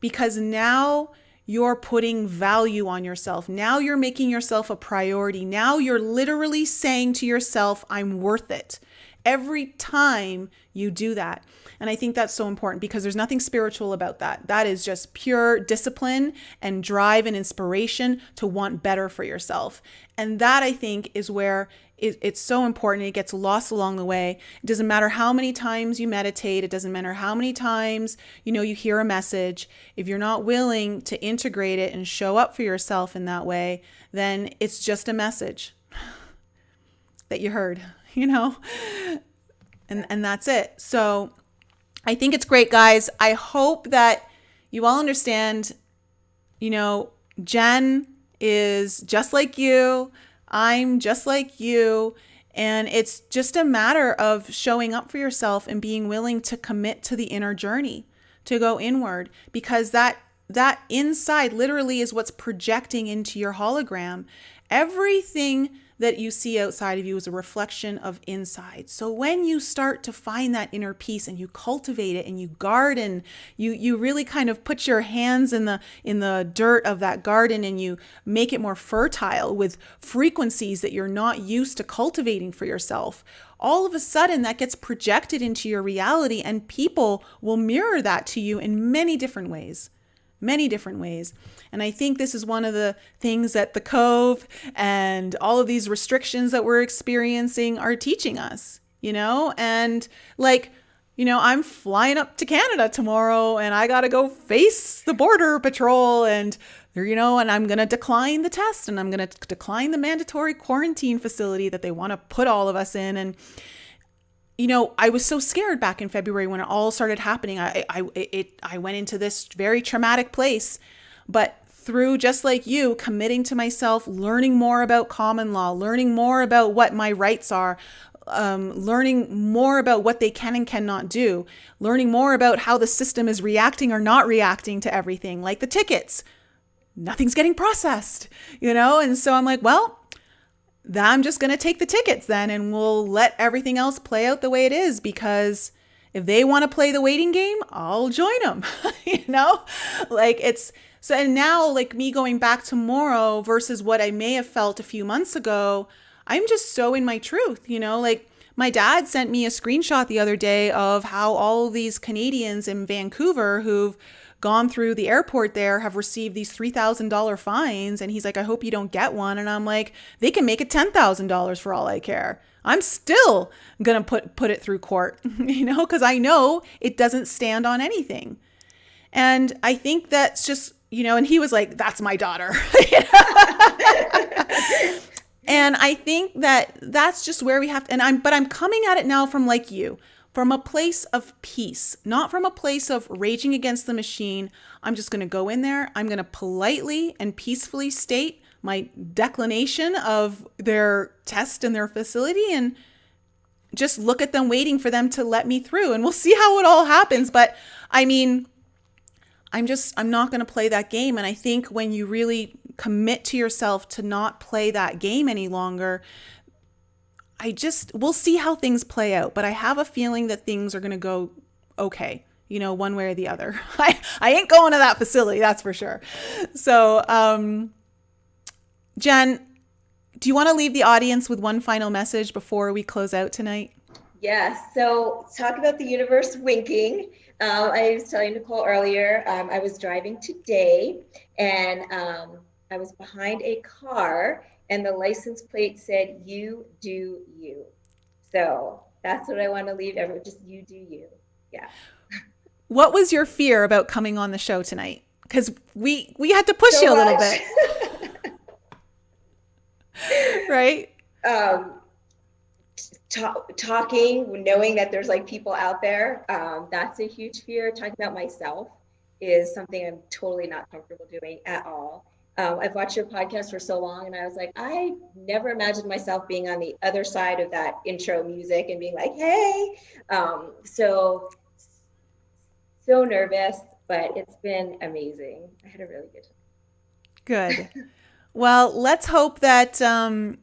because now you're putting value on yourself. Now you're making yourself a priority. Now you're literally saying to yourself, I'm worth it. Every time you do that. And I think that's so important, because there's nothing spiritual about that. That is just pure discipline and drive and inspiration to want better for yourself. And that, I think, is where it's so important. It gets lost along the way. It doesn't matter how many times you meditate. It doesn't matter how many times, you hear a message. If you're not willing to integrate it and show up for yourself in that way, then it's just a message that you heard, and that's it. So I think it's great, guys. I hope that you all understand, Jen is just like you. I'm just like you. And it's just a matter of showing up for yourself and being willing to commit to the inner journey, to go inward, because that inside literally is what's projecting into your hologram. Everything that you see outside of you is a reflection of inside. So when you start to find that inner peace and you cultivate it and you garden, you really kind of put your hands in the dirt of that garden and you make it more fertile with frequencies that you're not used to cultivating for yourself. All of a sudden that gets projected into your reality, and people will mirror that to you in many different ways. And I think this is one of the things that the Cove and all of these restrictions that we're experiencing are teaching us, and I'm flying up to Canada tomorrow and I got to go face the border patrol and I'm going to decline the test, and I'm going to decline the mandatory quarantine facility that they want to put all of us in. And I was so scared back in February when it all started happening. I went into this very traumatic place, but through, just like you, committing to myself, learning more about common law, learning more about what my rights are, learning more about what they can and cannot do, learning more about how the system is reacting or not reacting to everything, like the tickets. Nothing's getting processed, And so I'm like, well, I'm just going to take the tickets then, and we'll let everything else play out the way it is, because if they want to play the waiting game, I'll join them, So, and now, me going back tomorrow versus what I may have felt a few months ago, I'm just so in my truth, my dad sent me a screenshot the other day of how all these Canadians in Vancouver who've gone through the airport there have received these $3,000 fines. And he's like, I hope you don't get one. And I'm like, they can make it $10,000 for all I care. I'm still going to put it through court, because I know it doesn't stand on anything. And I think that's just, and he was like, that's my daughter. And I think that's just where we have to, but I'm coming at it now from from a place of peace, not from a place of raging against the machine. I'm just going to go in there. I'm going to politely and peacefully state my declination of their test and their facility, and just look at them waiting for them to let me through, and we'll see how it all happens. But I'm not going to play that game. And I think when you really commit to yourself to not play that game any longer, we'll see how things play out. But I have a feeling that things are going to go okay, one way or the other. I ain't going to that facility, that's for sure. So, Jen, do you want to leave the audience with one final message before we close out tonight? Yes. So talk about the universe winking. I was telling Nicole earlier, I was driving today, and I was behind a car and the license plate said, "You do you." So that's what I want to leave everyone. Just you do you. Yeah. What was your fear about coming on the show tonight? Because we had to push So you a little much. bit, right? um, Talking, knowing that there's like people out there, that's a huge fear. Talking about myself is something I'm totally not comfortable doing at all. I've watched your podcast for so long, and I was like, I never imagined myself being on the other side of that intro music and being like, hey. So nervous, but it's been amazing. I had a really good time. Good. Well, let's hope that, well,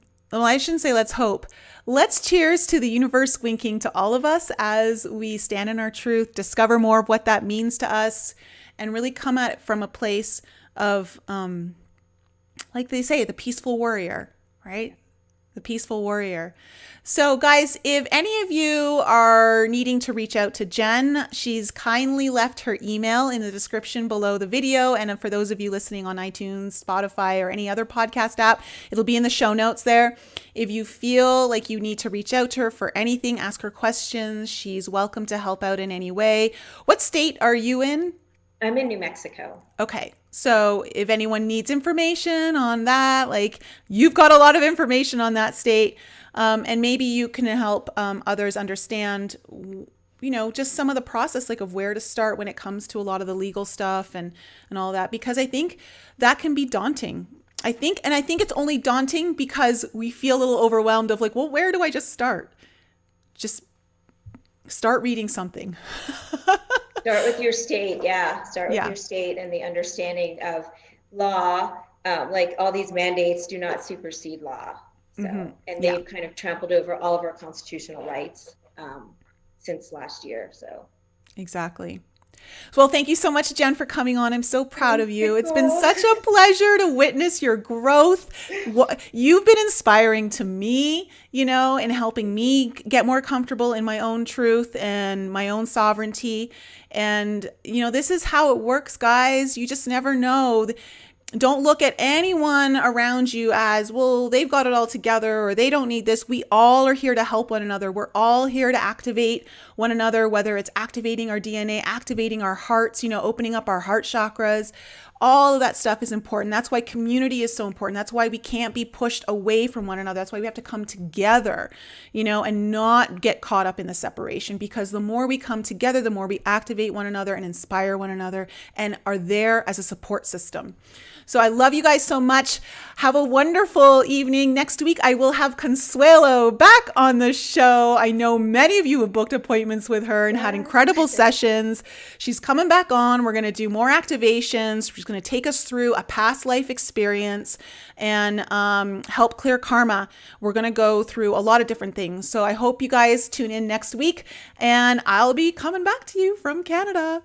I shouldn't say let's hope. Let's cheers to the universe winking to all of us as we stand in our truth, discover more of what that means to us, and really come at it from a place of, like they say, the peaceful warrior, right? The peaceful warrior. So guys, if any of you are needing to reach out to Jen, she's kindly left her email in the description below the video. And for those of you listening on iTunes, Spotify, or any other podcast app, it'll be in the show notes there. If you feel like you need to reach out to her for anything, ask her questions. She's welcome to help out in any way. What state are you in? I'm in New Mexico. Okay. So if anyone needs information on that, like you've got a lot of information on that state, and maybe you can help others understand, just some of the process, like of where to start when it comes to a lot of the legal stuff and all that, because I think that can be daunting. I think it's only daunting because we feel a little overwhelmed of like, well, where do I just start? Just start reading something. Start with your state, yeah. Start with your state and the understanding of law. Like all these mandates do not supersede law. So, and they've kind of trampled over all of our constitutional rights since last year. So, exactly. Well, thank you so much, Jen, for coming on. I'm so proud of you. It's been such a pleasure to witness your growth. You've been inspiring to me, and helping me get more comfortable in my own truth and my own sovereignty. And, this is how it works, guys. You just never know. Don't look at anyone around you as, well, they've got it all together or they don't need this. We all are here to help one another. We're all here to activate one another, whether it's activating our DNA, activating our hearts, opening up our heart chakras. All of that stuff is important. That's why community is so important. That's why we can't be pushed away from one another. That's why we have to come together, and not get caught up in the separation, because the more we come together, the more we activate one another and inspire one another and are there as a support system. So I love you guys so much. Have a wonderful evening. Next week, I will have Consuelo back on the show. I know many of you have booked appointments with her and had incredible sessions. She's coming back on. We're going to do more activations. She's going to take us through a past life experience and help clear karma. We're going to go through a lot of different things. So I hope you guys tune in next week, and I'll be coming back to you from Canada.